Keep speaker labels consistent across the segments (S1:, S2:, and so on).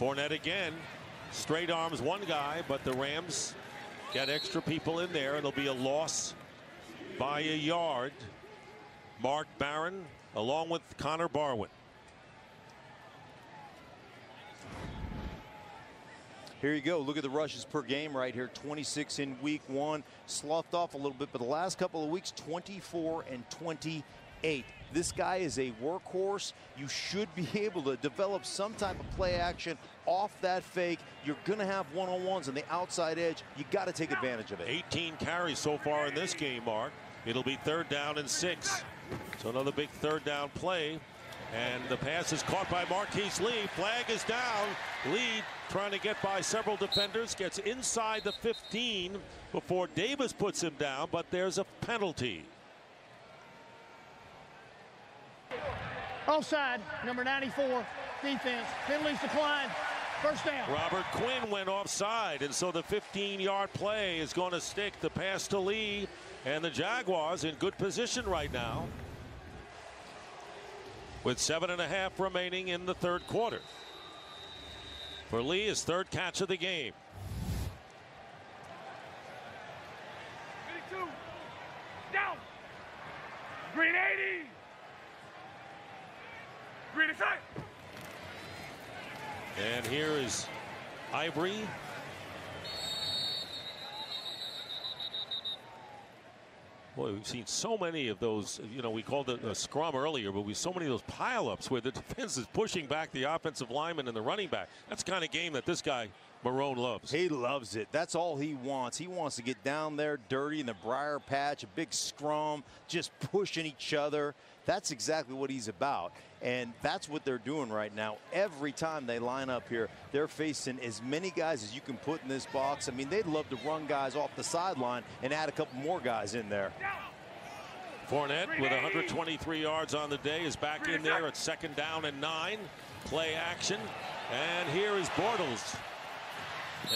S1: Fournette again. Straight arms one guy, but the Rams got extra people in there. It'll be a loss by a yard. Mark Barron along with Connor Barwin.
S2: Here you go. Look at the rushes per game right here. 26 in week 1. Sloughed off a little bit, but the last couple of weeks, 24 and 28. This guy is a workhorse. You should be able to develop some type of play action off that fake. You're going to have one-on-ones on the outside edge. You got to take advantage of it.
S1: 18 carries so far in this game, Mark. It'll be 3rd down and 6. So another big 3rd down play. And the pass is caught by Marquise Lee. Flag is down. Lee trying to get by several defenders. Gets inside the 15 before Davis puts him down. But there's a penalty.
S3: Offside, number 94, defense. Penalties declined. 1st down.
S1: Robert Quinn went offside, and so the 15-yard play is going to stick. The pass to Lee, and the Jaguars in good position right now with 7.5 remaining in the 3rd quarter. For Lee, his 3rd catch of the game.
S3: 82. Down. Green 80. Green attack.
S1: And here is Ivory. Boy, we've seen so many of those. You know, we called it a scrum earlier, but we so many of those pileups where the defense is pushing back the offensive lineman and the running back. That's the kind of game that this guy Marone loves.
S2: He loves it. That's all he wants. He wants to get down there dirty in the briar patch, a big scrum, just pushing each other. That's exactly what he's about. And that's what they're doing right now. Every time they line up here, they're facing as many guys as you can put in this box. I mean, they'd love to run guys off the sideline and add a couple more guys in there.
S1: Fournette with 123 yards on the day is back in there at 2nd down and 9. Play action. And here is Bortles.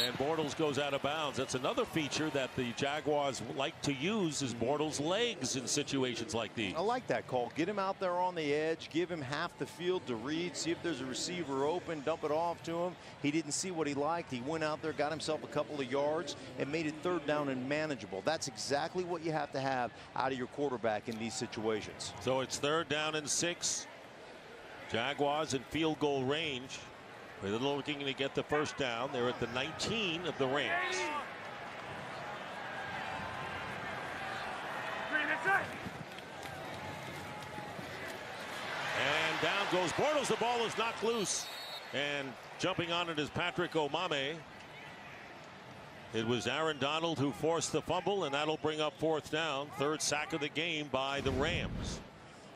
S1: And Bortles goes out of bounds. That's another feature that the Jaguars like to use, is Bortles' legs in situations like these.
S2: I like that call. Get him out there on the edge. Give him half the field to read. See if there's a receiver open. Dump it off to him. He didn't see what he liked. He went out there, got himself a couple of yards, and made it 3rd down and manageable. That's exactly what you have to have out of your quarterback in these situations.
S1: So it's 3rd down and 6. Jaguars in field goal range. They're looking to get the 1st down. They're at the 19 of the Rams. And down goes Bortles. The ball is knocked loose. And jumping on it is Patrick Omameh. It was Aaron Donald who forced the fumble, and that'll bring up 4th down. 3rd sack of the game by the Rams.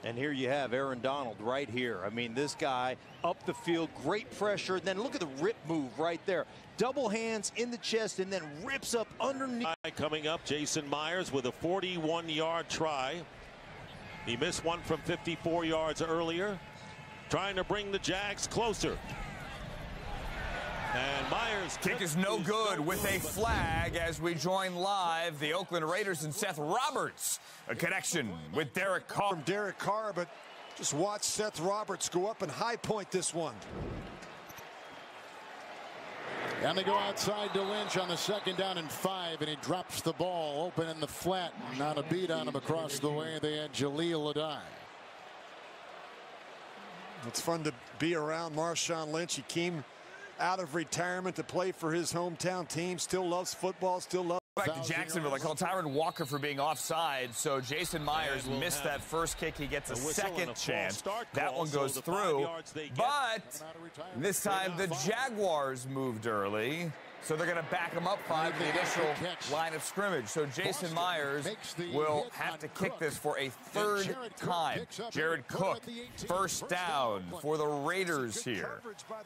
S2: And here you have Aaron Donald right here. I mean, this guy up the field, great pressure. Then look at the rip move right there. Double hands in the chest and then rips up underneath.
S1: Coming up, Jason Myers with a 41-yard try. He missed one from 54 yards earlier. Trying to bring the Jags closer. And Myers'
S4: kick is no good with a flag as we join live the Oakland Raiders and Seth Roberts. A connection with Derek Carr.
S5: From Derek Carr, but just watch Seth Roberts go up and high point this one.
S6: And they go outside to Lynch on the 2nd down and 5, and he drops the ball open in the flat. Not a beat on him across the way. They had Jaleel Adai.
S5: It's fun to be around Marshawn Lynch. He came out of retirement to play for his hometown team. Still loves football. Still loves.
S4: Back to Jacksonville. I call Tyron Walker for being offside. So Jason Myers missed that first kick. He gets a 2nd chance. That one goes through. But this time the Jaguars moved early. So they're going to back him up 5 in the initial line of scrimmage. So Jason Myers will have to kick this for a 3rd time. Jared Cook, 1st down for the Raiders here.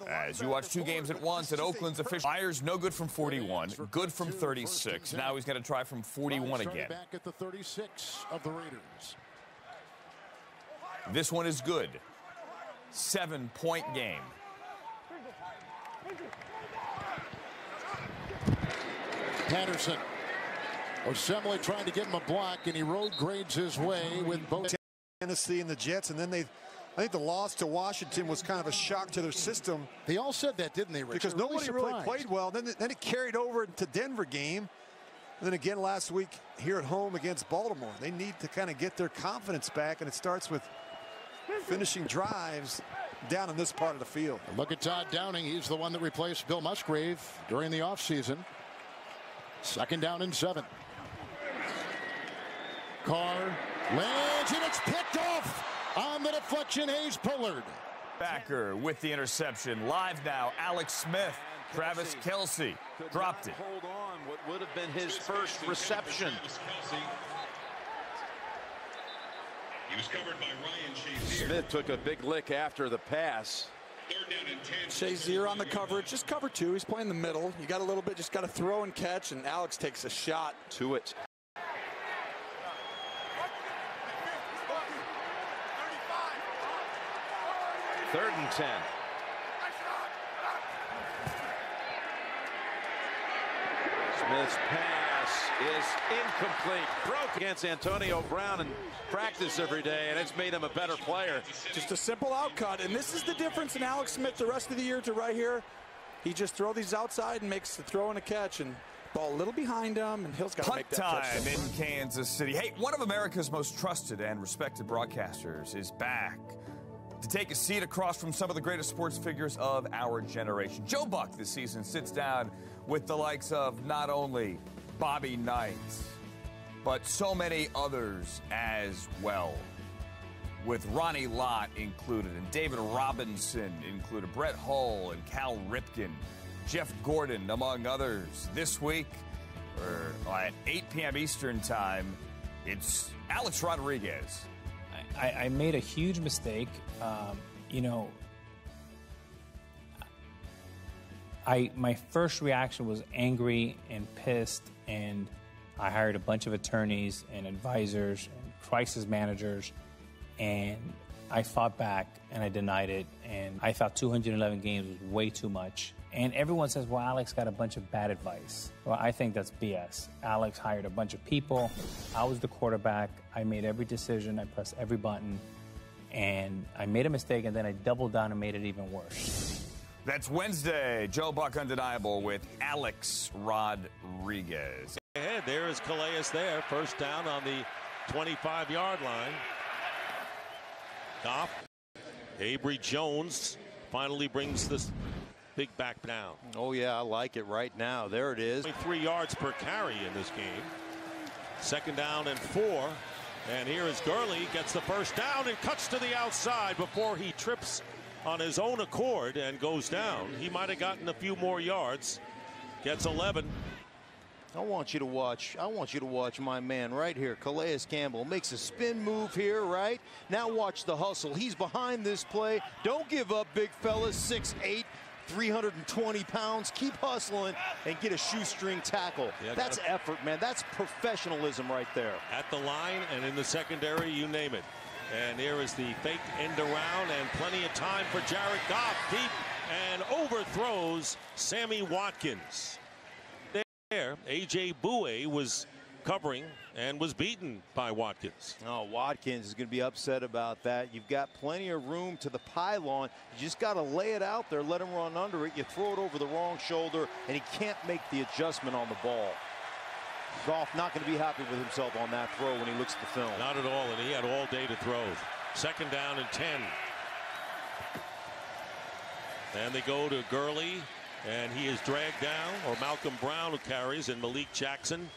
S4: As you watch 2 games at once at Oakland's official. Myers no good from 41, good from 36. Now he's going to try from 41 again.
S6: Back at the 36 of the Raiders.
S4: This one is good. 7-point game.
S6: Patterson. Osemele trying to give him a block, and he road grades his way with both
S5: Tennessee and the Jets, and then they I think the loss to Washington was kind of a shock to their system.
S6: They all said that, didn't they, Rich?
S5: Because nobody really played well. Then it carried over into Denver game. And then again last week here at home against Baltimore. They need to kind of get their confidence back, and it starts with finishing drives down in this part of the field.
S6: Look at Todd Downing. He's the one that replaced Bill Musgrave during the offseason. 2nd down and 7. Carr lands, and it's picked off on the deflection. Hayes Pollard.
S4: Backer with the interception. Live now, Alex Smith. Travis Kelce dropped it.
S2: Hold on, what would have been his first reception.
S7: He was covered by Ryan Shazier.
S2: Smith took a big lick after the pass.
S7: 3rd down and 10.
S8: Shazier on the coverage, just cover 2. He's playing the middle. You got a little bit, just got to throw and catch, and Alex takes a shot
S2: to it. Third and 10. Smith's pass is incomplete. Broke against Antonio Brown in practice every day, and it's made him a better player.
S8: Just a simple outcut, and this is the difference in Alex Smith the rest of the year to right here. He just throws these outside and makes the throw and a catch, and ball a little behind him, and Hill's got to make that
S4: time
S8: touchdown.
S4: in Kansas City. Hey, one of America's most trusted and respected broadcasters is back to take a seat across from some of the greatest sports figures of our generation. Joe Buck this season sits down with the likes of not only Bobby Knight, but so many others as well, with Ronnie Lott included and David Robinson included, Brett Hull and Cal Ripken, Jeff Gordon, among others. This week, at 8 p.m. Eastern time, it's Alex Rodriguez.
S9: I made a huge mistake. You know, my first reaction was angry and pissed, and I hired a bunch of attorneys and advisors and crisis managers, and I fought back and I denied it, and I thought 211 games was way too much. And everyone says, well, Alex got a bunch of bad advice. Well, I think that's BS. Alex hired a bunch of people. I was the quarterback. I made every decision. I pressed every button. And I made a mistake, and then I doubled down and made it even worse.
S4: That's Wednesday. Joe Buck Undeniable with Alex Rodriguez.
S1: Ahead, there is Calais there. First down on the 25-yard line. Goff. Avery Jones finally brings this big back down.
S2: Oh, yeah, I like it right now. There it is.
S1: 3 yards per carry in this game. 2nd down and 4. And here is Gurley, gets the first down and cuts to the outside before he trips on his own accord and goes down. He might have gotten a few more yards. Gets 11.
S2: I want you to watch my man right here. Calais Campbell makes a spin move here, right? Now watch the hustle. He's behind this play. Don't give up, big fellas. 6'8". 320 pounds. Keep hustling and get a shoestring tackle. Yeah, that's effort, man. That's professionalism right there.
S1: At the line and in the secondary, you name it. And here is the fake end around, and plenty of time for Jared Goff. Deep and overthrows Sammy Watkins. There, A.J. Boue was covering and was beaten by Watkins.
S2: Oh, Watkins is going to be upset about that. You've got plenty of room to the pylon. You just got to lay it out there, let him run under it. You throw it over the wrong shoulder, and he can't make the adjustment on the ball. Goff not going to be happy with himself on that throw when he looks at the film.
S1: Not at all, and he had all day to throw. 2nd down and 10. And they go to Gurley, and he is dragged down, or Malcolm Brown who carries, and Malik Jackson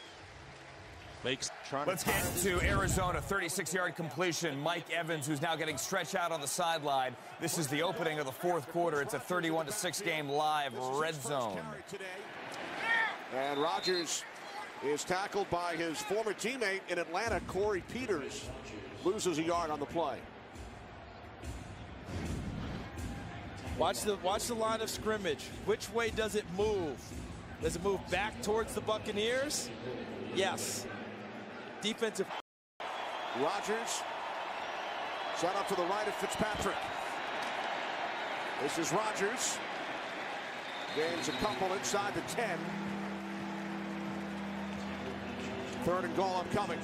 S1: makes.
S4: Let's get to Arizona. 36-yard completion. Mike Evans, who's now getting stretched out on the sideline. This is the opening of the 4th quarter. It's a 31-6 game live red zone.
S10: And Rodgers is tackled by his former teammate in Atlanta, Corey Peters. Loses a yard on the play.
S11: Watch the line of scrimmage. Which way does it move? Does it move back towards the Buccaneers? Yes. Defensive.
S10: Rodgers set up to the right of Fitzpatrick. This is Rodgers. Gains a couple inside the 10. 3rd and goal upcoming.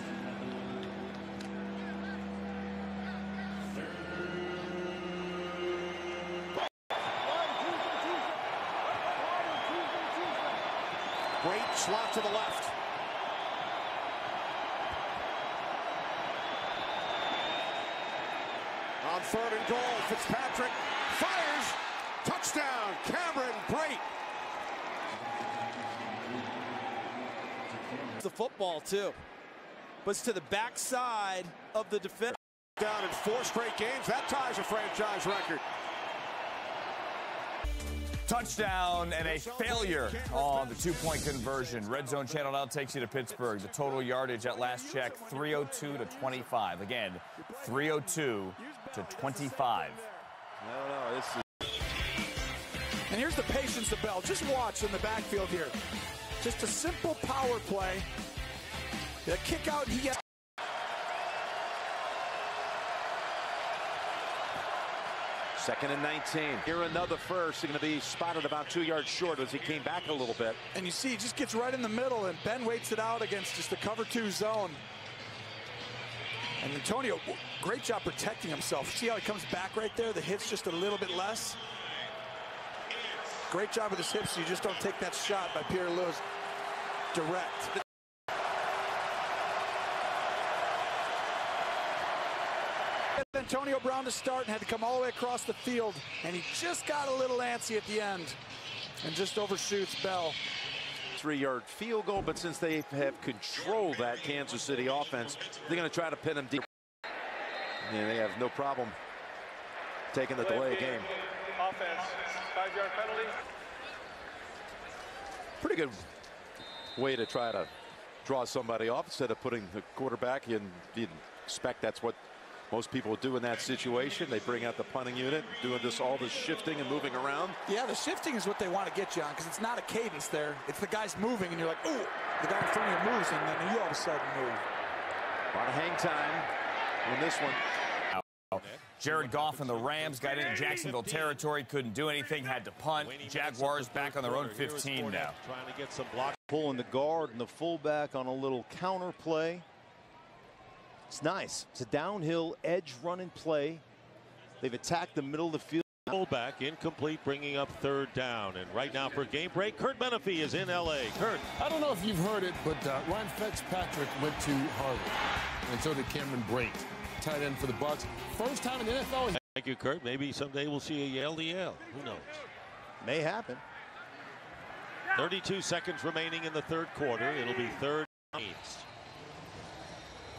S10: Great slot to the left. On 3rd and goal, Fitzpatrick fires. Touchdown, Cameron Brate.
S11: The football, too. But it's to the backside of the defense.
S10: Down in 4 straight games. That ties a franchise record.
S4: Touchdown and a failure on the 2-point conversion. Red Zone Channel now takes you to Pittsburgh. The total yardage at last check, 302 to 25. Again, 302 to 25.
S2: No, this is...
S8: And here's the patience of Bell. Just watch in the backfield here. Just a simple power play. The kick out, he gets...
S12: Second and 19. Here another first. He's going to be spotted about 2 yards short as he came back a little bit.
S8: And you see, he just gets right in the middle, and Ben waits it out against just the cover 2 zone. And Antonio, great job protecting himself. See how he comes back right there? The hit's just a little bit less. Great job with his hips, so you just don't take that shot by Pierre Lewis direct. Antonio Brown to start and had to come all the way across the field, and he just got a little antsy at the end and just overshoots Bell.
S12: 3-yard field goal, but since they have controlled that Kansas City offense, they're going to try to pin him deep. And they have no problem taking the delay game.
S13: Offense, 5-yard penalty.
S12: Pretty good way to try to draw somebody off instead of putting the quarterback in. You'd expect that's what most people would do in that situation. They bring out the punting unit, doing all this shifting and moving around.
S8: Yeah, the shifting is what they want to get you on, because it's not a cadence there. It's the guys moving, and you're like, ooh, the guy in front of you moves, and then you all of a sudden move.
S12: A lot of hang time on this one.
S4: Jared Goff and the Rams got into Jacksonville territory, couldn't do anything, had to punt. Jaguars back on their own 15 now.
S1: Trying to get some block.
S2: Pulling the guard and the fullback on a little counter play. It's nice. It's a downhill edge running play. They've attacked the middle of the field.
S1: Fullback incomplete, bringing up 3rd down. And right now for game break, Kurt Menefee is in L.A. Kurt.
S6: I don't know if you've heard it, but Ryan Fitzpatrick went to Harvard, and so did Cameron Brate, tight end for the Bucs. First time in the NFL.
S1: Thank you, Kurt. Maybe someday we'll see a Yale to Yale. Who knows?
S2: May happen.
S1: 32 seconds remaining in the 3rd quarter. It'll be 3rd and 8.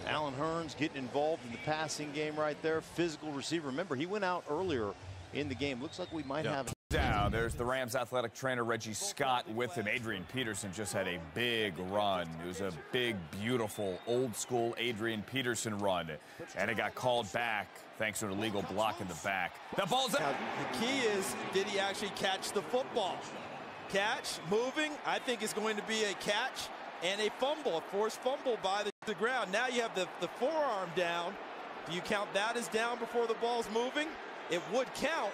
S2: Allen Hurns getting involved in the passing game right there. Physical receiver. Remember, he went out earlier in the game. Looks like we might have...
S4: Down. There's the Rams athletic trainer, Reggie Scott, with him. Adrian Peterson just had a big run. It was a big, beautiful, old-school Adrian Peterson run. And it got called back thanks to an illegal block in the back. The ball's out.
S11: The key is, did he actually catch the football? Catch, moving, I think is going to be a catch and a fumble, a forced fumble by the ground. Now you have the forearm down. Do you count that as down before the ball's moving? It would count,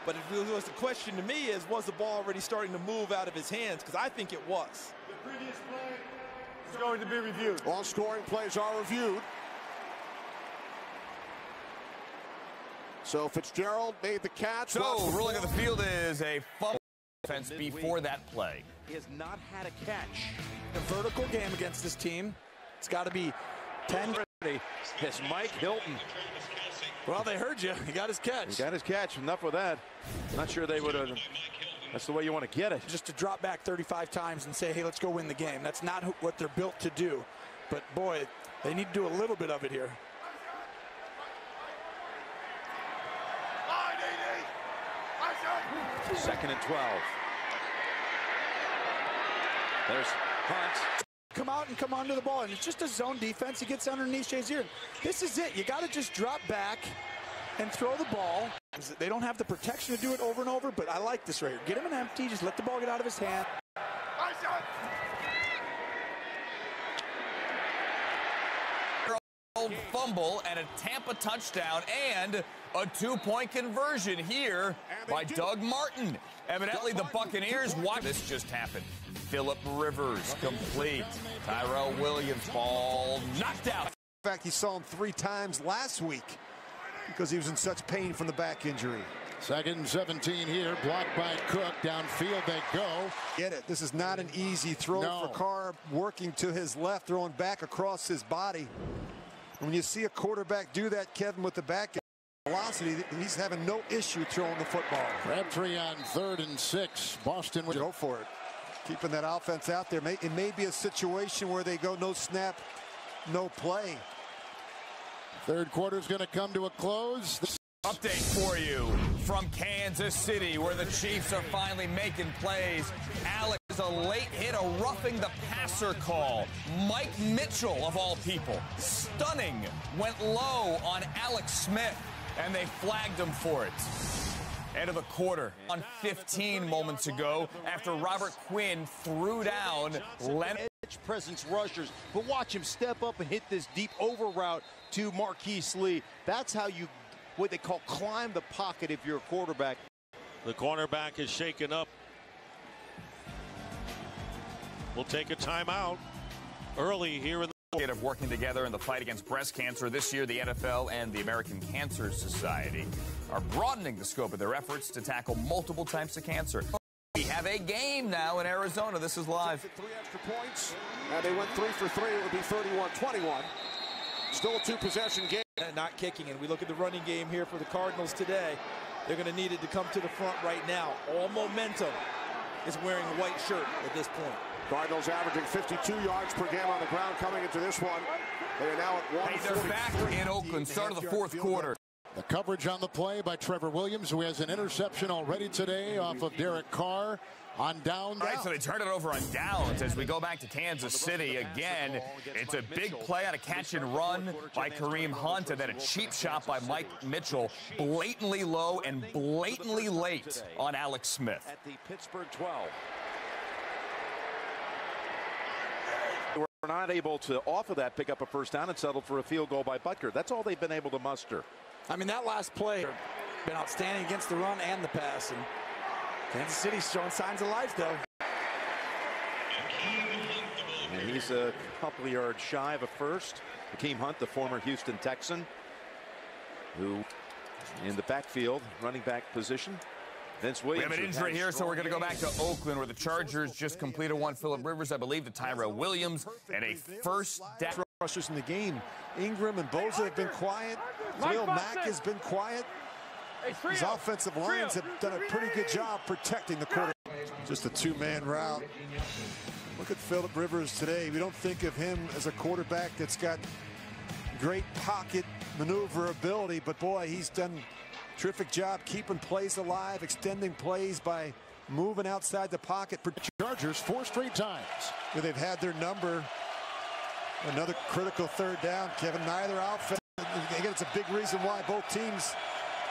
S11: but the question to me is, was the ball already starting to move out of his hands? Because I think it was.
S13: The previous play is going to be reviewed.
S10: All scoring plays are reviewed. So Fitzgerald made the catch.
S4: So ruling of the field is a fumble defense before that play.
S12: He has not had a catch.
S8: A vertical game against this team. It's got to be 10.
S12: It's Mike Hilton.
S8: Well, they heard you. He got his catch.
S12: He got his catch. Enough with that. Not sure they would have. That's the way you want to get it.
S8: Just to drop back 35 times and say, hey, let's go win the game. That's not what they're built to do. But, boy, they need to do a little bit of it here.
S12: Second and 12. There's Hunt.
S8: Come out and come onto the ball, and it's just a zone defense. He gets underneath Shazier. This is it. You got to just drop back and throw the ball. They don't have the protection to do it over and over, but I like this right here. Get him an empty. Just let the ball get out of his hand.
S4: Fumble and a Tampa touchdown and a 2-point conversion here by Doug Martin. Evidently the Buccaneers watch this just happened. Phillip Rivers complete. Tyrell Williams ball knocked out.
S5: In fact, he saw him 3 times last week because he was in such pain from the back injury.
S6: Second and 17 here, blocked by Cook. Downfield they go.
S5: Get it. This is not an easy throw for Carr, working to his left, throwing back across his body. When you see a quarterback do that, Kevin, with the back velocity, he's having no issue throwing the football.
S6: Crabtree on 3rd and 6. Boston would
S5: go for it. Keeping that offense out there. It may be a situation where they go no snap, no play.
S6: Third quarter is going to come to a close.
S4: Update for you from Kansas City, where the Chiefs are finally making plays. Alex, a late hit, a roughing the passer call. Mike Mitchell, of all people, stunning, went low on Alex Smith, and they flagged him for it. End of the quarter on 15 moments ago after Robert Quinn threw down Leonard.
S2: Presence rushers, but watch him step up and hit this deep over route to Marquise Lee. That's how you, what they call, climb the pocket if you're a quarterback.
S1: The cornerback is shaken up. We'll take a timeout early here in the
S4: of working together in the fight against breast cancer. This year, the NFL and the American Cancer Society are broadening the scope of their efforts to tackle multiple types of cancer. We have a game now in Arizona. This is live.
S10: 3 extra points, and they went 3 for 3. It would be 31-21. Still a 2-possession game.
S11: Not kicking, and we look at the running game here for the Cardinals today. They're going to need it to come to the front right now. All momentum is wearing a white shirt at this point.
S10: Cardinals averaging 52 yards per game on the ground coming into this one. They are now at 143.
S4: They're back in Oakland, start of the fourth quarter.
S6: The coverage on the play by Trevor Williams, who has an interception already today off of Derek Carr on down.
S4: Right, so they turn it over on downs as we go back to Kansas City again. It's a big play on a catch and run by Kareem Hunt, and then a cheap shot by Mike Mitchell, blatantly low and blatantly late on Alex Smith.
S12: At the Pittsburgh 12. We're not able to, off of that, pick up a first down and settle for a field goal by Butker. That's all they've been able to muster.
S8: I mean, that last play been outstanding against the run and the pass. And Kansas City's showing signs of life, though.
S12: And he's a couple of yards shy of a first. Hakeem Hunt, the former Houston Texan, who in the backfield, running back position. Vince Williams.
S4: We have an injury here, so we're going to go back to Oakland, where the Chargers just completed one. Phillip Rivers, I believe, to Tyrell Williams, and a first down.
S5: Rushers in the game. Ingram and Boza have been quiet. Khalil Mack has been quiet. These offensive lines have done a pretty good job protecting the quarterback. Just a two-man route. Look at Phillip Rivers today. We don't think of him as a quarterback that's got great pocket maneuverability, but boy, he's done a terrific job keeping plays alive, extending plays by moving outside the pocket.
S6: Chargers 4 straight times.
S5: They've had their number. Another critical third down, Kevin. Neither outfit. Again, it's a big reason why both teams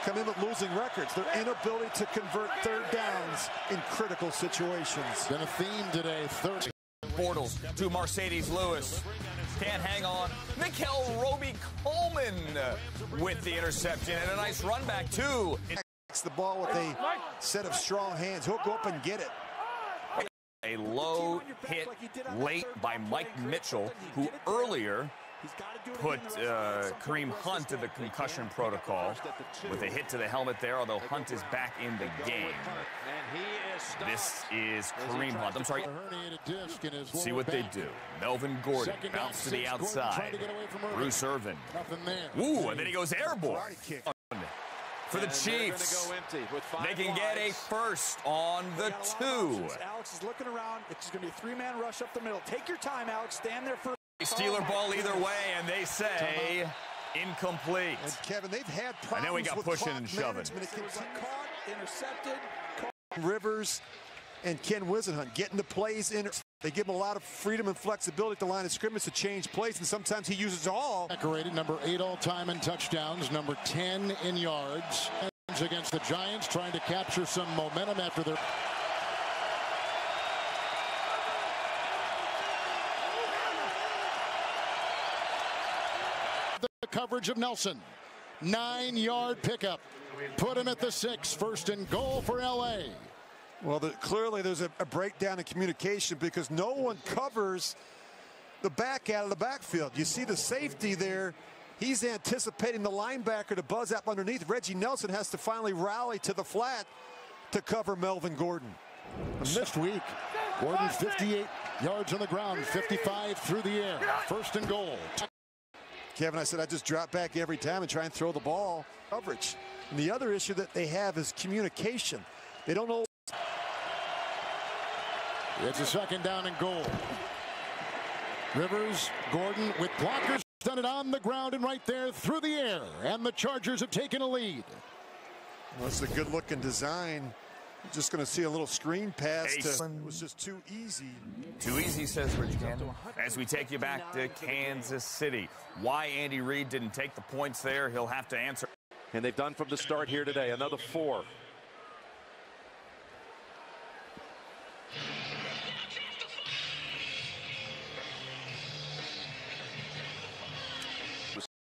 S5: come in with losing records. Their inability to convert third downs in critical situations.
S6: Been a theme today. Third.
S4: Bortles to Mercedes Lewis. Can't hang on. Mikel Roby-Coleman with the interception and a nice run back, too.
S5: The ball with a set of strong hands. He'll go up and get it.
S4: A low hit late by Mike Mitchell, who earlier put Kareem Hunt to the concussion protocol with a hit to the helmet there, although Hunt is back in the game. This is Kareem Hunt. I'm sorry. See what they do. Melvin Gordon bounce to the outside. Bruce Irvin. Ooh, and then he goes airborne. For the Chiefs, they can get a first on the 2.
S8: Alex is looking around. It's going to be a 3-man rush up the middle. Take your time, Alex. Stand there for
S4: Steeler ball either way, and they say incomplete.
S5: And Kevin, they've had problems.
S4: And then we got
S5: with
S4: pushing and shoving.
S8: Caught, intercepted.
S5: Rivers and Ken Wisenhunt getting the plays in. They give him a lot of freedom and flexibility at the line of scrimmage to change plays, and sometimes he uses all.
S6: Decorated number 8 all-time in touchdowns, number 10 in yards. Against the Giants, trying to capture some momentum after their... The coverage of Nelson. 9-yard pickup. Put him at the 6. First and goal for L.A.
S5: Well, clearly there's a breakdown in communication because no one covers the back out of the backfield. You see the safety there He's anticipating the linebacker to buzz up underneath. Reggie Nelson has to finally rally to the flat to cover Melvin Gordon.
S6: A missed week. Gordon 58 yards on the ground, 55 through the air. First and goal.
S5: Kevin, I said I just drop back every time and try and throw the ball. Coverage. And the other issue that they have is communication. They don't know.
S6: It's a second down and goal. Rivers, Gordon with blockers. Done it on the ground and right there through the air. And the Chargers have taken a lead.
S5: Well, it's a good looking design. Just going to see a little screen pass. It was just too easy.
S4: Too easy, says Rich Gannon. As we take you back to Kansas City. Why Andy Reid didn't take the points there, he'll have to answer.
S12: And they've done from the start here today. Another 4.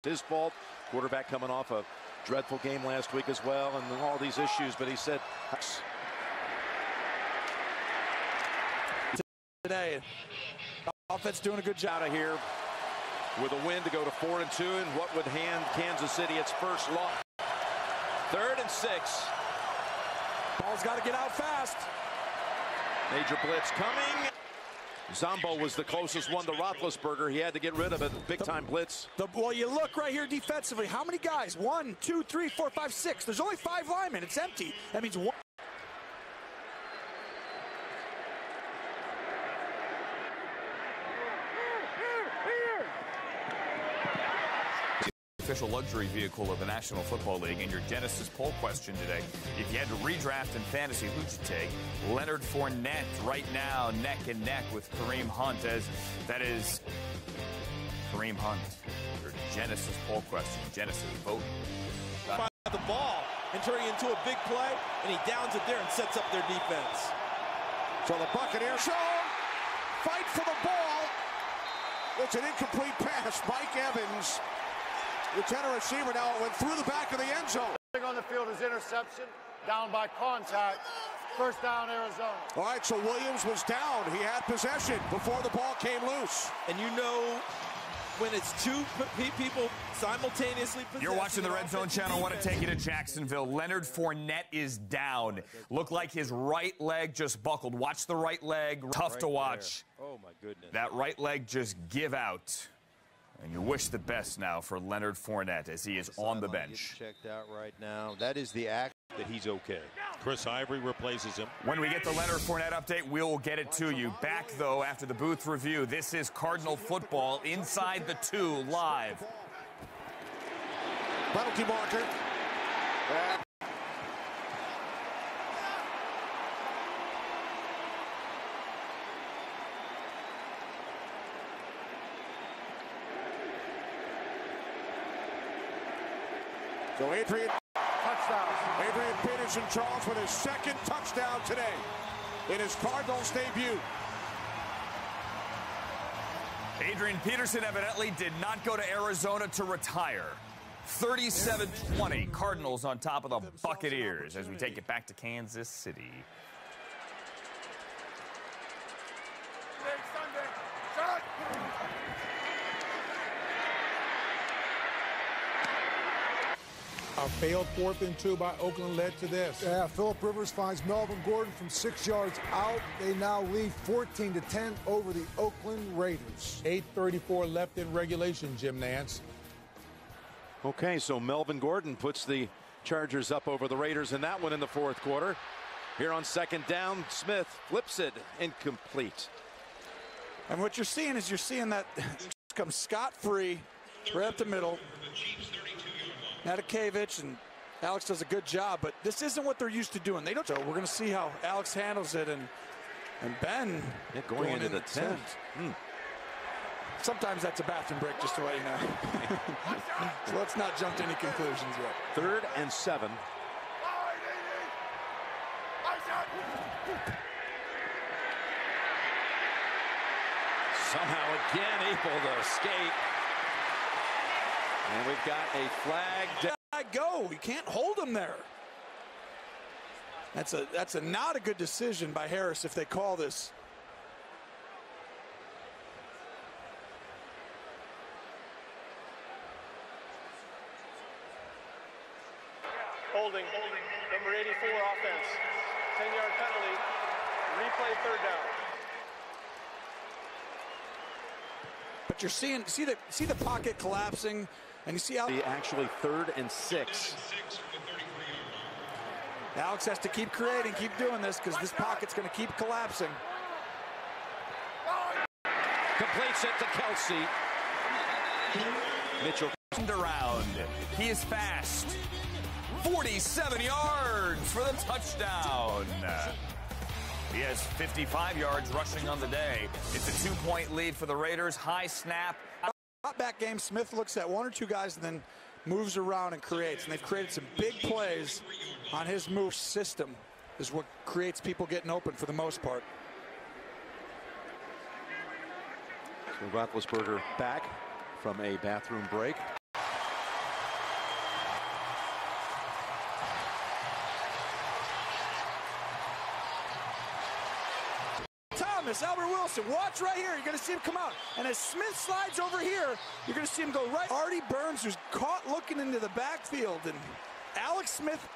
S12: His fault. Quarterback coming off a dreadful game last week as well, and all these issues, but he said
S8: today offense doing a good job out of here
S12: with a win to go to 4-2, and what would hand Kansas City its first loss. 3rd and 6.
S8: Ball's got to get out fast.
S12: Major blitz coming. Zombo was the closest one to Roethlisberger. He had to get rid of it. Big time blitz.
S8: Well, you look right here defensively. How many guys? 1, 2, 3, 4, 5, 6. There's only 5 linemen. It's empty. That means 1.
S4: Official luxury vehicle of the National Football League. And your Genesis poll question today: if you had to redraft in fantasy, who'd you take? Leonard Fournette right now neck and neck with Kareem Hunt, as that is Kareem Hunt. Your Genesis poll question. Genesis vote.
S11: By the ball and turning into a big play, and he downs it there and sets up their defense.
S10: So the Buccaneers fight for the ball. It's an incomplete pass. Mike Evans, the tender receiver, now it went through the back of the end zone.
S13: On the field is interception, down by contact. First down, Arizona.
S10: All right, so Williams was down. He had possession before the ball came loose.
S11: And you know, when it's 2 people simultaneously possessing.
S4: You're watching the Red Zone channel. I want to take you to Jacksonville. Leonard Fournette is down. Looked like his right leg just buckled. Watch the right leg. Tough
S2: right
S4: to watch.
S2: There. Oh, my goodness.
S4: That right leg just give out. And you wish the best now for Leonard Fournette as he is on the bench.
S2: Checked out right now. That is the act that he's okay.
S1: Chris Ivory replaces him.
S4: When we get the Leonard Fournette update, we'll get it to you. Back, though, after the booth review. This is Cardinal football inside the 2 live.
S10: Penalty marker. So Adrian Peterson-Charles with his 2nd touchdown today in his Cardinals debut.
S4: Adrian Peterson evidently did not go to Arizona to retire. 37-20, Cardinals on top of the Buccaneers as we take it back to Kansas City.
S14: A failed 4th and 2 by Oakland led to this.
S15: Yeah, Phillip Rivers finds Melvin Gordon from 6 yards out. They now lead 14-10 over the Oakland Raiders.
S14: 8:34 left in regulation, Jim Nance.
S12: Okay, so Melvin Gordon puts the Chargers up over the Raiders in that one in the 4th quarter. Here on 2nd down, Smith flips it incomplete.
S8: And what you're seeing is that come scot-free right up the middle. Nadakevich and Alex does a good job, but this isn't what they're used to doing. They don't. So we're going to see how Alex handles it, and Ben
S12: going into the 10th.
S8: Sometimes that's a bathroom break, just to let you know. So let's not jump to any conclusions yet.
S12: 3rd and 7. Somehow again able to escape. And we've got a flag.
S8: Go. You can't hold him there. That's not a good decision by Harris if they call this.
S16: holding, number 84 offense. 10-yard penalty, replay third down.
S8: But you're seeing, see the pocket collapsing, and you see how
S12: actually 3rd and 6.
S8: Alex has to keep creating, keep doing this, because this pocket's going to keep collapsing.
S12: Completes it to Kelsey. Mitchell
S4: around. He is fast. 47 yards for the touchdown. He has 55 yards rushing on the day. It's a 2-point lead for the Raiders. High snap.
S8: Back game, Smith looks at 1 or 2 guys and then moves around and creates. And they've created some big plays on his move system is what creates people getting open for the most part.
S12: So Roethlisberger back from a bathroom break.
S8: Albert Wilson, watch right here. You're going to see him come out. And as Smith slides over here, you're going to see him go right. Artie Burns, who's caught looking into the backfield. And Alex Smith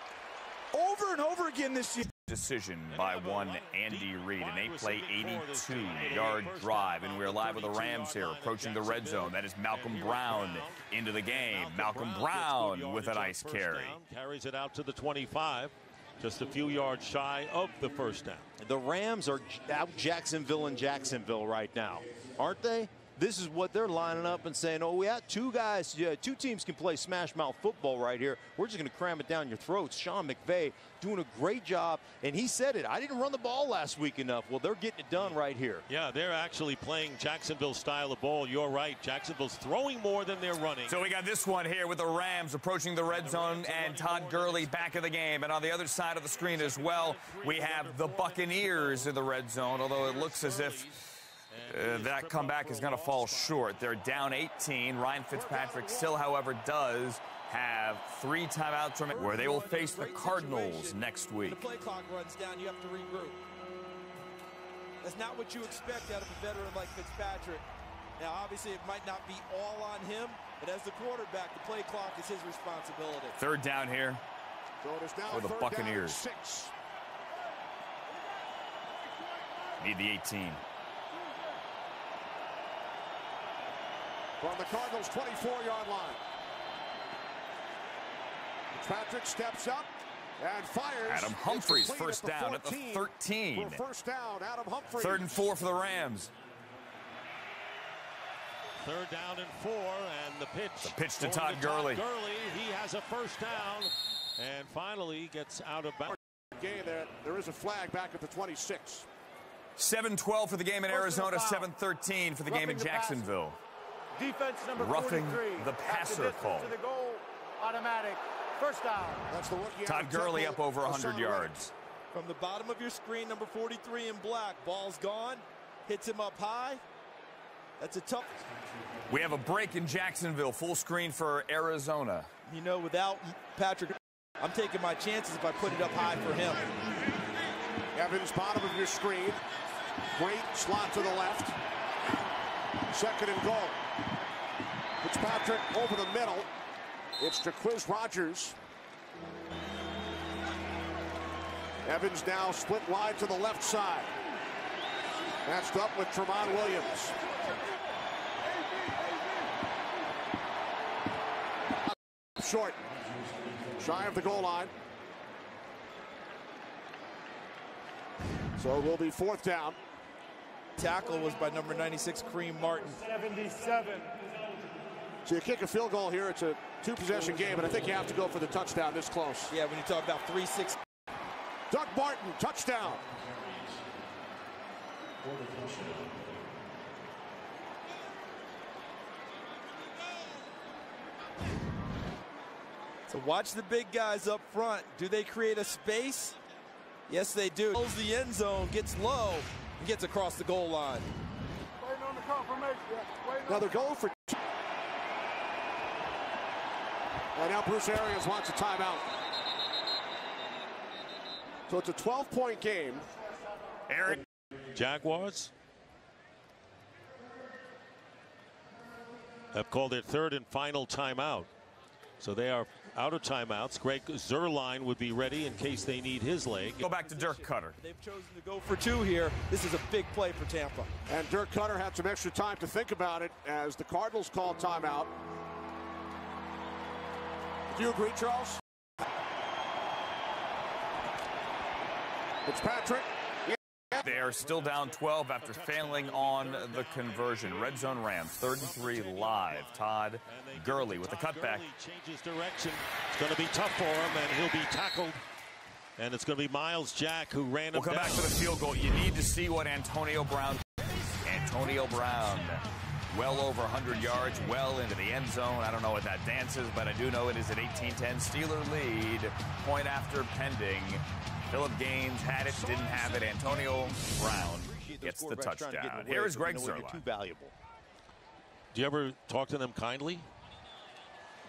S8: over and over again this year.
S4: Decision by one Andy Reid, an 8-play, 82-yard drive. And we're live with the Rams here, approaching the red zone. That is Malcolm Brown into the game. Malcolm Brown with a nice carry.
S1: Carries it out to the 25. Just a few yards shy of the first down.
S2: The Rams are out Jacksonville in Jacksonville right now, aren't they? This is what they're lining up and saying, oh, we got 2 guys, 2 teams can play smash mouth football right here. We're just going to cram it down your throats. Sean McVay doing a great job, and he said it. I didn't run the ball last week enough. Well, they're getting it done right here.
S1: Yeah, they're actually playing Jacksonville style of ball. You're right. Jacksonville's throwing more than they're running.
S4: So we got this one here with the Rams approaching the red zone and Todd Gurley back of the game. And on the other side of the screen as well, we have the Buccaneers in the red zone, although it looks as if that comeback is going to fall short. They're down 18. Ryan Fitzpatrick still, however, does have 3 timeouts remaining, where they will face the Cardinals next week.
S11: The play clock runs down. You have to regroup. That's not what you expect out of a veteran like Fitzpatrick. Now, obviously, it might not be all on him, but as the quarterback, the play clock is his responsibility.
S4: 3rd down here for the Buccaneers. Need the 18.
S10: From the Cardinals' 24-yard line. Patrick steps up and fires.
S4: Adam Humphries first down at the 13.
S10: For first down, Adam Humphries.
S4: 3rd and 4 for the Rams.
S1: 3rd down and 4, and the pitch.
S4: The pitch to Todd Gurley.
S1: He has a first down, and finally gets out of bounds.
S10: Game there is a flag back at the 26.
S4: 7-12 for the game in Arizona. 7-13 for the game in Jacksonville.
S13: Defense number
S4: roughing
S13: 43.
S4: The passer call.
S13: To the goal, automatic. First down.
S10: That's the rookie
S4: Todd Gurley up over 100 yards.
S11: From the bottom of your screen, number 43 in black. Ball's gone. Hits him up high. That's a tough.
S4: We have a break in Jacksonville. Full screen for Arizona.
S11: You know, without Patrick, I'm taking my chances if I put it up high for him.
S10: Evans, bottom of your screen. Great slot to the left. 2nd and goal. Fitzpatrick over the middle. It's Jaquiz Rogers. Evans now split wide to the left side. Matched up with Tremont Williams. Short. Shy of the goal line. So it will be 4th down.
S11: Tackle was by number 96, Kareem Martin.
S13: 77.
S10: So you kick a field goal here. It's a 2-possession game, but I think you have to go for the touchdown this close.
S11: Yeah, when you talk about 3-6.
S10: Doug Martin, touchdown.
S11: So watch the big guys up front. Do they create a space? Yes, they do. Pulls the end zone, gets low, and gets across the goal line.
S13: Waiting on the confirmation.
S10: Now they're going for 2. And now Bruce Arians wants a timeout. So it's a 12-point game.
S4: Eric.
S1: Jaguars have called their 3rd and final timeout. So they are out of timeouts. Greg Zuerlein would be ready in case they need his leg.
S4: Go back to Dirk Cutter.
S11: They've chosen to go for 2 here. This is a big play for Tampa.
S10: And Dirk Cutter had some extra time to think about it as the Cardinals call timeout. Do you agree, Charles? Fitzpatrick.
S4: They are still down 12 after failing on the conversion. Red zone Rams, 33 live. Todd Gurley with the cutback.
S1: Changes direction. It's going to be tough for him, and he'll be tackled. And it's going to be Miles Jack who ran him down.
S4: We'll come back to the field goal. You need to see what Antonio Brown. Antonio Brown, well over 100 yards, well into the end zone. I don't know what that dance is, but I do know it is an 18-10 Steeler lead. Point after pending. Philip Gaines had it, didn't have it. Antonio Brown gets the touchdown. Here is Greg Zuerlein.
S2: Too valuable.
S1: Do you ever talk to them kindly?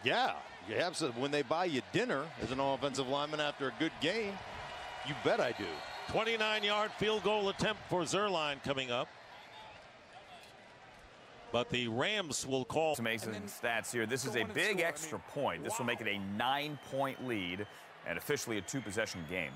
S2: Yeah, you have some. When they buy you dinner as an offensive lineman after a good game, you bet I do.
S1: 29-yard field goal attempt for Zuerlein coming up. But the Rams will call.
S4: Some amazing stats here. This is a big extra point. This will make it a 9-point lead and officially a 2-possession game.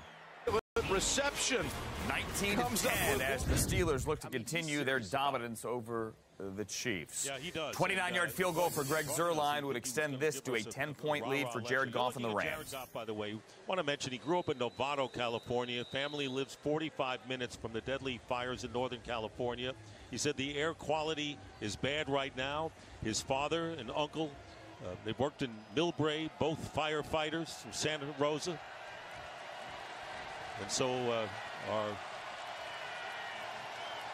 S11: Reception.
S4: 19-10 as the Steelers look to continue their dominance over the Chiefs.
S1: Yeah, he does.
S4: 29-yard field goal for Greg Zuerlein would extend this to a 10-point lead for Jared Goff and the Rams.
S1: Goff, by the way, I want to mention he grew up in Novato, California. Family lives 45 minutes from the deadly fires in Northern California. He said the air quality is bad right now. His father and uncle, they've worked in Millbrae, both firefighters from Santa Rosa. And so our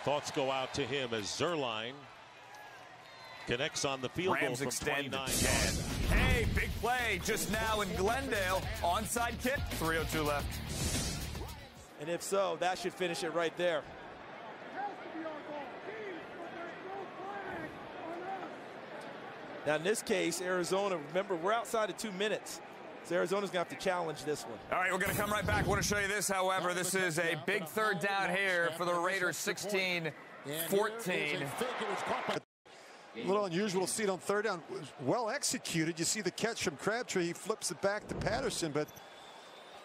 S1: thoughts go out to him as Zuerlein connects on the field
S4: Rams
S1: goal from
S4: extend
S1: 29
S4: to 10. Hey, big play just now in Glendale. Onside kick, 3:02 left.
S11: And if so, that should finish it right there. Now, in this case, Arizona, remember, we're outside of 2 minutes. So Arizona's going to have to challenge this one.
S4: All right, we're going to come right back. I want to show you this, however. This is a big third down here for the Raiders, 16-14.
S5: A little unusual to see it on third down. Well executed. You see the catch from Crabtree. He flips it back to Patterson, but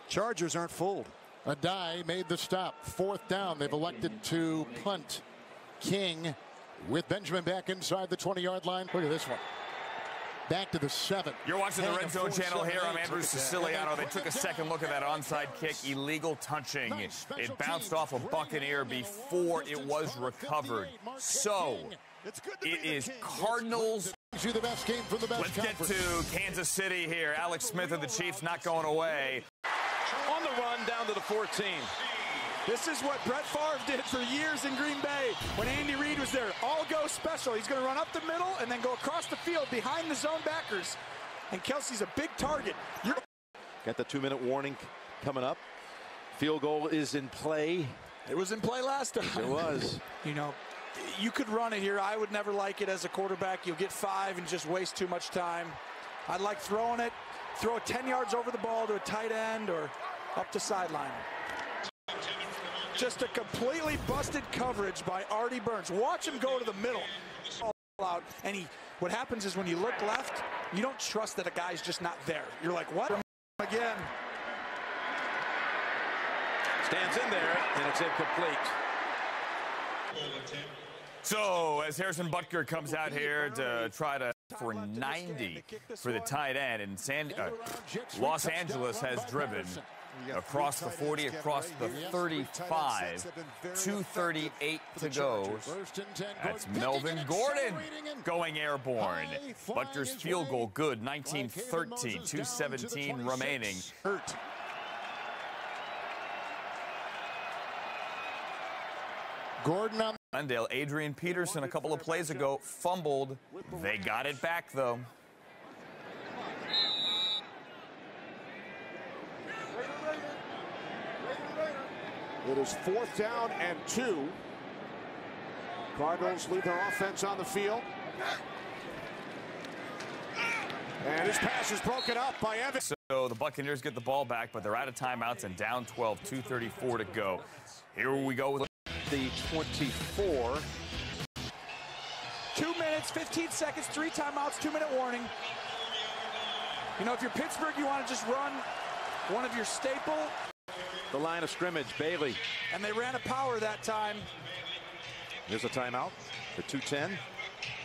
S5: Chargers aren't fooled.
S6: Adai made the stop. 4th down. They've elected to punt. King with Benjamin back inside the 20-yard line. Look at this one. Back to the 7.
S4: You're watching the Red Zone channel here. I'm Andrew Siciliano. They took a second look at that onside kick. Illegal touching. It bounced off a Buccaneer before it was recovered. So it is Cardinals.
S6: The best game for the best.
S4: Let's get to Kansas City here. Alex Smith of the Chiefs not going away.
S11: On the run down to the 14. This is what Brett Favre did for years in Green Bay when Andy Reid was there. All go special. He's going to run up the middle and then go across the field behind the zone backers. And Kelsey's a big target.
S12: Got the 2-minute warning coming up. Field goal is in play.
S8: It was in play last time.
S12: It was.
S8: You know, you could run it here. I would never like it as a quarterback. You'll get 5 and just waste too much time. I'd like throwing it, throw it 10 yards over the ball to a tight end or up the sideline. Just a completely busted coverage by Artie Burns. Watch him go to the middle. Out. And what happens is when you look left, you don't trust that a guy's just not there. You're like, what? Again.
S12: Stands in there, and it's incomplete.
S4: So as Harrison Butker comes out here to try to for 90 for the tight end, and Los Angeles has driven across the 40, across the 35, 2:38 to go. That's Melvin Gordon going airborne. Butker's field goal good, 19-13, 2:17 remaining.
S6: Gordon on
S4: Glendale, Adrian Peterson a couple of plays ago fumbled. They got it back though.
S10: It is 4th down and 2. Cardinals leave their offense on the field. And his pass is broken up by Evans.
S4: So the Buccaneers get the ball back, but they're out of timeouts and down 12, 2:34 to go. Here we go with
S2: the 24.
S8: 2 minutes, 15 seconds, 3 timeouts, 2-minute warning. You know, if you're Pittsburgh, you want to just run one of your staple.
S12: The line of scrimmage, Bailey.
S8: And they ran a power that time.
S12: Here's a timeout. The 2:10.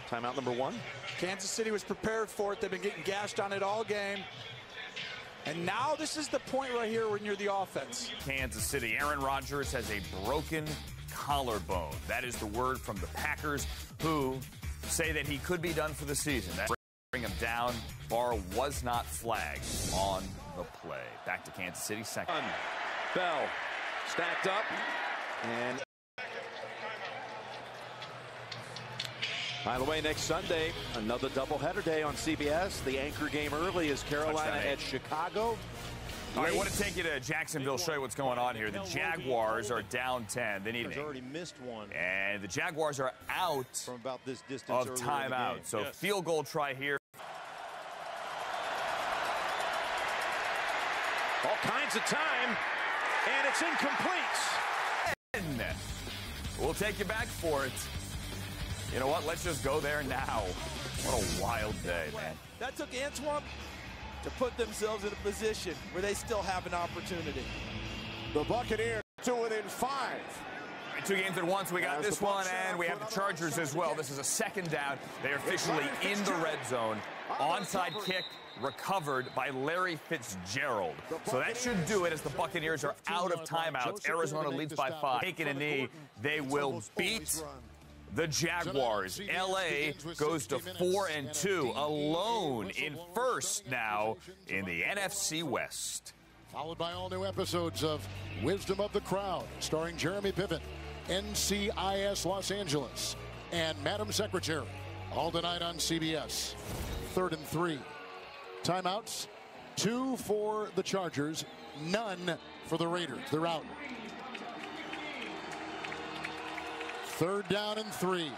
S12: Timeout number 1.
S8: Kansas City was prepared for it. They've been getting gashed on it all game. And now this is the point right here when you're the offense.
S4: Kansas City. Aaron Rodgers has a broken collarbone. That is the word from the Packers, who say that he could be done for the season. That bring him down. Barr was not flagged on the play. Back to Kansas City. Second.
S12: Bell stacked up. And by the way, next Sunday, another doubleheader day on CBS. The anchor game early is Carolina at Chicago.
S4: All right, I want to take you to Jacksonville, show you what's going on here. The Jaguars are down 10. They need
S2: He's already missed one.
S4: And the Jaguars are out
S2: from about this distance
S4: of timeout. So yes. Field goal try here.
S12: All kinds of time, and it's incomplete.
S4: We'll take you back for it. You know what? Let's just go there now. What a wild day, man.
S11: That took Antoine to put themselves in a position where they still have an opportunity.
S10: The Buccaneers to within 5.
S4: 2 games at once. We got this one, and we have the Chargers as well. This is a second down. They are officially in the red zone. Onside kick recovered by Larry Fitzgerald. So that should do it as the Buccaneers are out of timeouts. Arizona leads by 5. Taking a knee, they will beat the Jaguars. LA goes to 4-2, alone in first now in the NFC West.
S6: Followed by all new episodes of Wisdom of the Crowd, starring Jeremy Piven, NCIS Los Angeles, and Madam Secretary. All tonight on CBS. 3rd and 3. Timeouts, 2 for the Chargers, none for the Raiders. They're out. 3rd down and 3.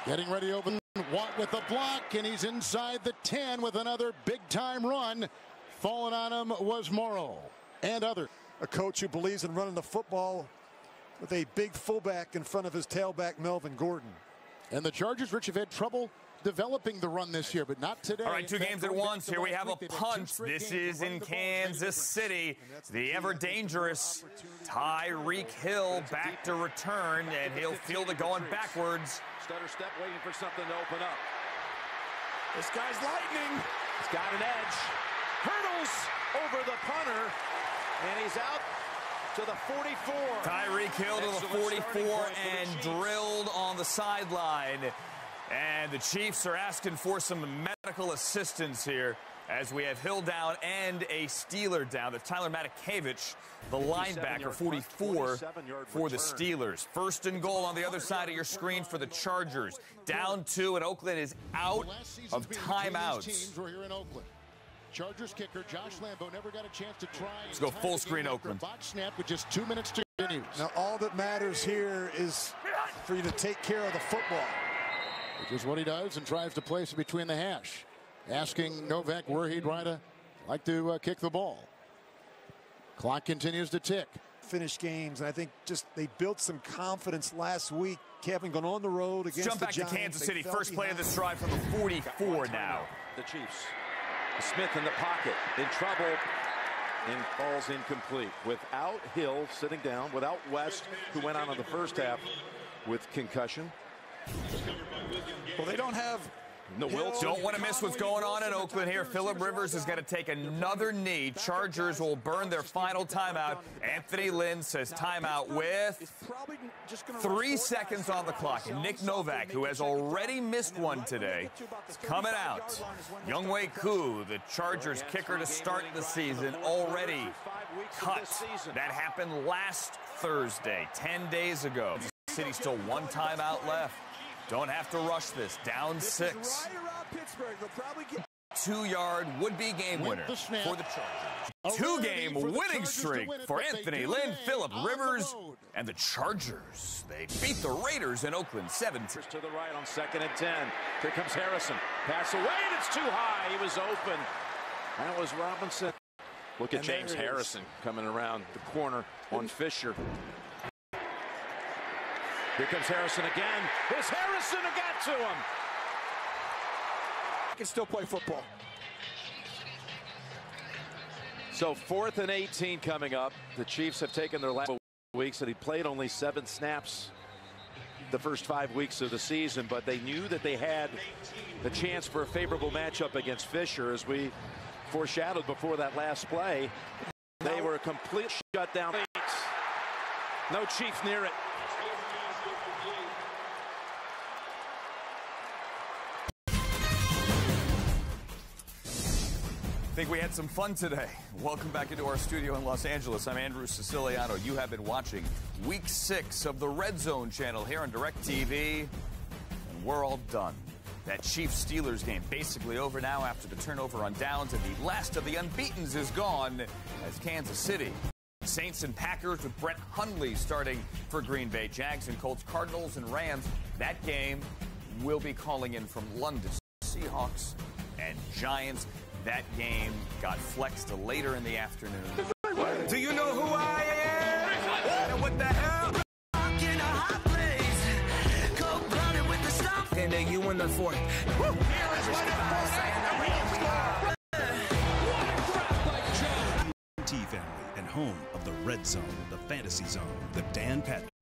S6: Getting ready to open. Watt with the block, and he's inside the 10 with another big-time run. Falling on him was Morrow and others.
S5: A coach who believes in running the football with a big fullback in front of his tailback, Melvin Gordon.
S6: And the Chargers, Rich, have had trouble developing the run this year, but not today.
S4: All right, 2 games at once. Here we have a punt. This is in Kansas City. The ever-dangerous Tyreek Hill back to return, and he'll field it going backwards.
S12: Stutter step, waiting for something to open up.
S8: This guy's lightning.
S12: He's got an edge. Hurdles over the punter, and he's out to the 44.
S4: Tyreek Hill to the 44 and drilled on the sideline. And the Chiefs are asking for some medical assistance here as we have Hill down and a Steeler down. That's Tyler Matakevich, the linebacker, 44 for the Steelers. 1st and goal on the other side of your screen for the Chargers. Down 2, and Oakland is out of timeouts.
S6: Chargers kicker Josh Lambo never got a chance to try.
S4: Let's go full screen, Oakland.
S6: Box snap with just 2 minutes to continue.
S5: Now all that matters here is for you to take care of the football.
S6: Which is what he does, and tries to place it between the hash, asking Novak where he'd like to kick the ball. Clock continues to tick.
S5: Finish games, and I think just they built some confidence last week. Kevin going on the road against
S4: Jump back
S5: the Giants.
S4: to Kansas City. First play of this drive from the 44 now.
S12: The Chiefs. Smith in the pocket, in trouble, and falls incomplete. Without Hill sitting down, without West, who went out in the first half with concussion.
S8: Well, they don't have...
S4: Don't want to miss what's going on in Oakland here. Phillip Rivers is going to take another knee. Chargers will burn their final timeout. Anthony Lynn says timeout with 3 seconds on the clock. And Nick Novak, who has already missed one today, is coming out. Younghoe Koo, the Chargers kicker to start the season, already cut. That happened last Thursday, 10 days ago. City still 1 timeout left. Don't have to rush this. Down 6. 2-yard would-be game winner for the Chargers. 2-game winning streak for Anthony Lynn, Phillip Rivers, and the Chargers. They beat the Raiders in Oakland 7-2.
S12: To the right on 2nd and 10. Here comes Harrison. Pass away, and it's too high. He was open. That was Robinson. Look at James Harrison coming around the corner on Fisher. Here comes Harrison again. It's Harrison who got to him.
S8: back and still play football.
S12: So 4th and 18 coming up. The Chiefs have taken their last weeks, and he played only 7 snaps the first 5 weeks of the season, but they knew that they had the chance for a favorable matchup against Fisher, as we foreshadowed before that last play. They were a complete shutdown. No Chiefs near it.
S4: I think we had some fun today. Welcome back into our studio in Los Angeles. I'm Andrew Siciliano. You have been watching Week 6 of the Red Zone channel here on DirecTV, and we're all done. That Chiefs-Steelers game basically over now after the turnover on downs, and the last of the unbeatens is gone as Kansas City. Saints and Packers with Brett Hundley starting for Green Bay. Jags and Colts, Cardinals and Rams. That game will be calling in from London. Seahawks and Giants. That game got flexed to later in the afternoon.
S17: Do you know who I am? And what the hell? In a hot place. Cold blooded with the stuff. And then you in the fourth. Here is what
S18: T family and home of the Red Zone, the Fantasy Zone, the Dan Patrick